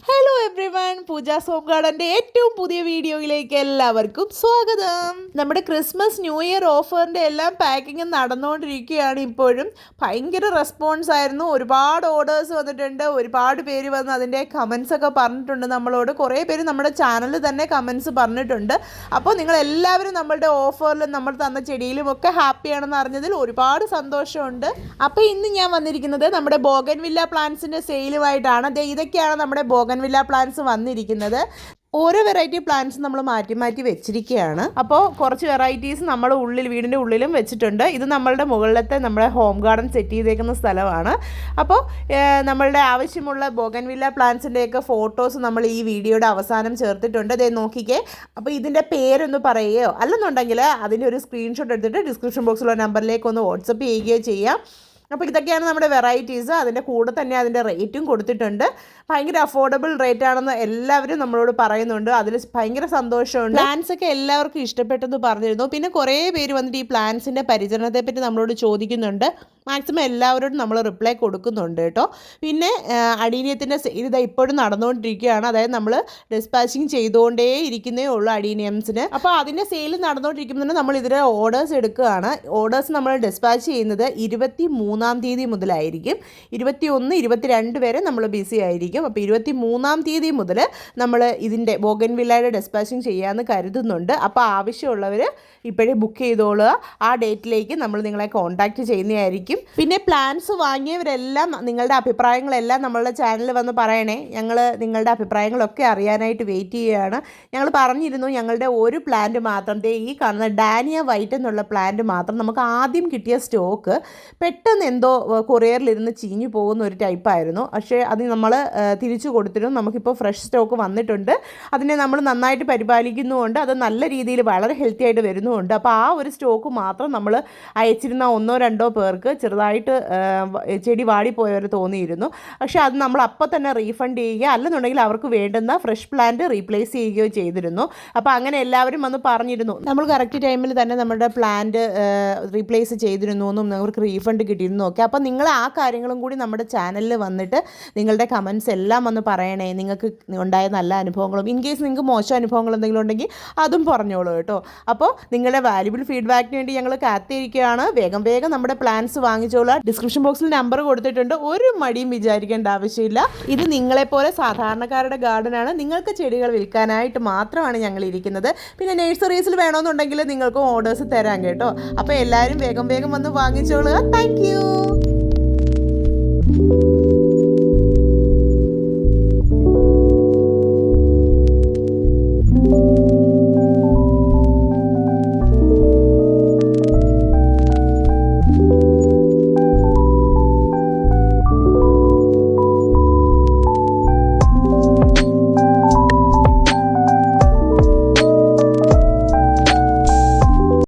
Hello everyone, Pooja's home ഗാർഡൻ്റെ ഏറ്റവും പുതിയ വീഡിയോയിലേക്ക് എല്ലാവർക്കും സ്വാഗതം. നമ്മുടെ ക്രിസ്മസ് ന്യൂ ഇയർ ഓഫറിൻ്റെ എല്ലാം പാക്കിങ് നടന്നുകൊണ്ടിരിക്കുകയാണ്. ഇപ്പോഴും ഭയങ്കര റെസ്പോൺസ് ആയിരുന്നു. ഒരുപാട് ഓർഡേഴ്സ് വന്നിട്ടുണ്ട്. ഒരുപാട് പേര് വന്ന് അതിൻ്റെ കമൻസ് ഒക്കെ പറഞ്ഞിട്ടുണ്ട് നമ്മളോട്. കുറേ പേര് നമ്മുടെ ചാനലിൽ തന്നെ കമൻസ് പറഞ്ഞിട്ടുണ്ട്. അപ്പോൾ നിങ്ങളെല്ലാവരും നമ്മളുടെ ഓഫറിലും നമ്മൾ തന്ന ചെടിയിലും ഒക്കെ ഹാപ്പിയാണെന്ന് അറിഞ്ഞതിൽ ഒരുപാട് സന്തോഷമുണ്ട്. അപ്പോൾ ഇന്ന് ഞാൻ വന്നിരിക്കുന്നത് നമ്മുടെ ബോഗൻവില്ല പ്ലാന്റ്സിൻ്റെ സെയിലുമായിട്ടാണ്. ഇതൊക്കെയാണ് നമ്മുടെ ബോഗൻവില്ല പ്ലാന്റ്സ് വന്നിരിക്കുന്നത്. ഓരോ വെറൈറ്റി പ്ലാന്റ്സ് നമ്മൾ മാറ്റി മാറ്റി വെച്ചിരിക്കുകയാണ്. അപ്പോൾ കുറച്ച് വെറൈറ്റീസ് നമ്മൾ വീടിൻ്റെ ഉള്ളിലും വെച്ചിട്ടുണ്ട്. ഇത് നമ്മളുടെ മുകളിലത്തെ നമ്മുടെ ഹോം ഗാർഡൻ സെറ്റ് ചെയ്തേക്കുന്ന സ്ഥലമാണ്. അപ്പോൾ നമ്മളുടെ ആവശ്യമുള്ള ബോഗൻവില്ല പ്ലാന്റ്സിൻ്റെയൊക്കെ ഫോട്ടോസ് നമ്മൾ ഈ വീഡിയോയുടെ അവസാനം ചേർത്തിട്ടുണ്ട്. അതേ നോക്കിക്കേ. അപ്പോൾ ഇതിൻ്റെ പേരൊന്ന് പറയുകയോ അല്ലെന്നുണ്ടെങ്കിൽ അതിൻ്റെ ഒരു സ്ക്രീൻഷോട്ട് എടുത്തിട്ട് ഡിസ്ക്രിപ്ഷൻ ബോക്സിലുള്ള നമ്പറിലേക്ക് ഒന്ന് വാട്സപ്പ് ചെയ്യുകയോ ചെയ്യാം. അപ്പോൾ ഇതൊക്കെയാണ് നമ്മുടെ വെറൈറ്റീസ്. അതിൻ്റെ കൂടെ തന്നെ അതിൻ്റെ റേറ്റും കൊടുത്തിട്ടുണ്ട്. ഭയങ്കര അഫോർഡബിൾ റേറ്റ് ആണെന്ന് എല്ലാവരും നമ്മളോട് പറയുന്നുണ്ട്. അതിൽ ഭയങ്കര സന്തോഷമുണ്ട്. പ്ലാന്റ്സ് ഒക്കെ എല്ലാവർക്കും ഇഷ്ടപ്പെട്ടെന്ന് പറഞ്ഞിരുന്നു. പിന്നെ കുറേ പേര് വന്നിട്ട് ഈ പ്ലാന്റ്സിൻ്റെ പരിചരണത്തെ പറ്റി നമ്മളോട് ചോദിക്കുന്നുണ്ട്. മാക്സിമം എല്ലാവരോടും നമ്മൾ റിപ്ലൈ കൊടുക്കുന്നുണ്ട് കേട്ടോ. പിന്നെ അഡീനിയത്തിൻ്റെ സെയിൽ ഇതാ ഇപ്പോഴും നടന്നുകൊണ്ടിരിക്കുകയാണ്. അതായത് നമ്മൾ ഡിസ്പാച്ചിങ് ചെയ്തുകൊണ്ടേ ഇരിക്കുന്നേ ഉള്ളൂ അഡീനിയംസിന്. അപ്പോൾ അതിൻ്റെ സെയിൽ നടന്നുകൊണ്ടിരിക്കുമ്പോൾ നമ്മൾ ഇതിൻ്റെ ഓർഡേഴ്സ് എടുക്കുകയാണ്. ഓർഡേഴ്സ് നമ്മൾ ഡിസ്പാച്ച് ചെയ്യുന്നത് 23-ാം തീയതി മുതലായിരിക്കും. 21, 22 വരെ നമ്മൾ ബിസി ആയിരിക്കും. അപ്പോൾ 23-ാം തീയതി മുതൽ നമ്മൾ ഇതിൻ്റെ ബോഗൻവില്ലയുടെ ഡിസ്പാച്ചിങ് ചെയ്യാമെന്ന് കരുതുന്നുണ്ട്. അപ്പോൾ ആവശ്യമുള്ളവർ ഇപ്പോഴേ ബുക്ക് ചെയ്തോളുക. ആ ഡേറ്റിലേക്ക് നമ്മൾ നിങ്ങളെ കോൺടാക്റ്റ് ചെയ്യുന്നതായിരിക്കും. പിന്നെ പ്ലാൻസ് വാങ്ങിയവരെല്ലാം നിങ്ങളുടെ അഭിപ്രായങ്ങളെല്ലാം നമ്മളുടെ ചാനലിൽ വന്ന് പറയണേ. ഞങ്ങൾ നിങ്ങളുടെ അഭിപ്രായങ്ങളൊക്കെ അറിയാനായിട്ട് വെയിറ്റ് ചെയ്യുകയാണ്. ഞങ്ങൾ പറഞ്ഞിരുന്നു ഞങ്ങളുടെ ഒരു പ്ലാന്റ് മാത്രം, ഈ കാണുന്ന ഡാനിയ വൈറ്റ് എന്നുള്ള പ്ലാന്റ് മാത്രം നമുക്ക് ആദ്യം കിട്ടിയ സ്റ്റോക്ക് പെട്ടെന്ന് എന്തോ കൊറിയറിലിരുന്ന് ചീഞ്ഞു പോകുന്ന ഒരു ടൈപ്പായിരുന്നു. പക്ഷേ അത് നമ്മൾ തിരിച്ചു കൊടുത്തിരുന്നു. നമുക്കിപ്പോൾ ഫ്രഷ് സ്റ്റോക്ക് വന്നിട്ടുണ്ട്. അതിനെ നമ്മൾ നന്നായിട്ട് പരിപാലിക്കുന്നുമുണ്ട്. അത് നല്ല രീതിയിൽ വളരെ ഹെൽത്തി ആയിട്ട് വരുന്നുമുണ്ട്. അപ്പോൾ ആ ഒരു സ്റ്റോക്ക് മാത്രം നമ്മൾ അയച്ചിരുന്ന 1-2 പേർക്ക് ചെറുതായിട്ട് ചെടി വാടിപ്പോയവർ തോന്നിയിരുന്നു. പക്ഷേ അത് നമ്മൾ അപ്പോൾ തന്നെ റീഫണ്ട് ചെയ്യുക, അല്ലെന്നുണ്ടെങ്കിൽ അവർക്ക് വേണ്ടുന്ന ഫ്രഷ് പ്ലാന്റ് റീപ്ലേസ് ചെയ്യുകയോ ചെയ്തിരുന്നു. അപ്പോൾ അങ്ങനെ എല്ലാവരും വന്ന് പറഞ്ഞിരുന്നു നമ്മൾ കറക്റ്റ് ടൈമിൽ തന്നെ നമ്മുടെ പ്ലാന്റ് റീപ്ലേസ് ചെയ്തിരുന്നു എന്നും അവർക്ക് റീഫണ്ട് കിട്ടിയിരുന്നു ഒക്കെ. അപ്പോൾ നിങ്ങൾ ആ കാര്യങ്ങളും കൂടി നമ്മുടെ ചാനലിൽ വന്നിട്ട് നിങ്ങളുടെ കമൻസ് എല്ലാം വന്ന് പറയണേ. നിങ്ങൾക്ക് ഉണ്ടായ നല്ല അനുഭവങ്ങളും ഇൻ കേസ് നിങ്ങൾക്ക് മോശം അനുഭവങ്ങൾ എന്തെങ്കിലും ഉണ്ടെങ്കിൽ അതും പറഞ്ഞോളൂ കേട്ടോ. അപ്പോൾ നിങ്ങളുടെ വാല്യുബിൾ ഫീഡ്ബാക്കിന് വേണ്ടി ഞങ്ങൾ കാത്തിരിക്കുകയാണ്. വേഗം വേഗം നമ്മുടെ പ്ലാൻസ് വാങ്ങിച്ചോളാം. ഡിസ്ക്രിപ്ഷൻ ബോക്സിൽ നമ്പർ കൊടുത്തിട്ടുണ്ട്. ഒരു മടിയും വിചാരിക്കേണ്ട ആവശ്യമില്ല. ഇത് നിങ്ങളെപ്പോലെ സാധാരണക്കാരുടെ ഗാർഡനാണ്. നിങ്ങൾക്ക് ചെടികൾ വിൽക്കാനായിട്ട് മാത്രമാണ് ഞങ്ങൾ ഇരിക്കുന്നത്. പിന്നെ നഴ്സറീസിൽ വേണമെന്നുണ്ടെങ്കിൽ നിങ്ങൾക്കും ഓർഡേഴ്സ് തരാം കേട്ടോ. അപ്പോൾ എല്ലാവരും വേഗം വേഗം വന്ന് വാങ്ങിച്ചോളുക. Thank you.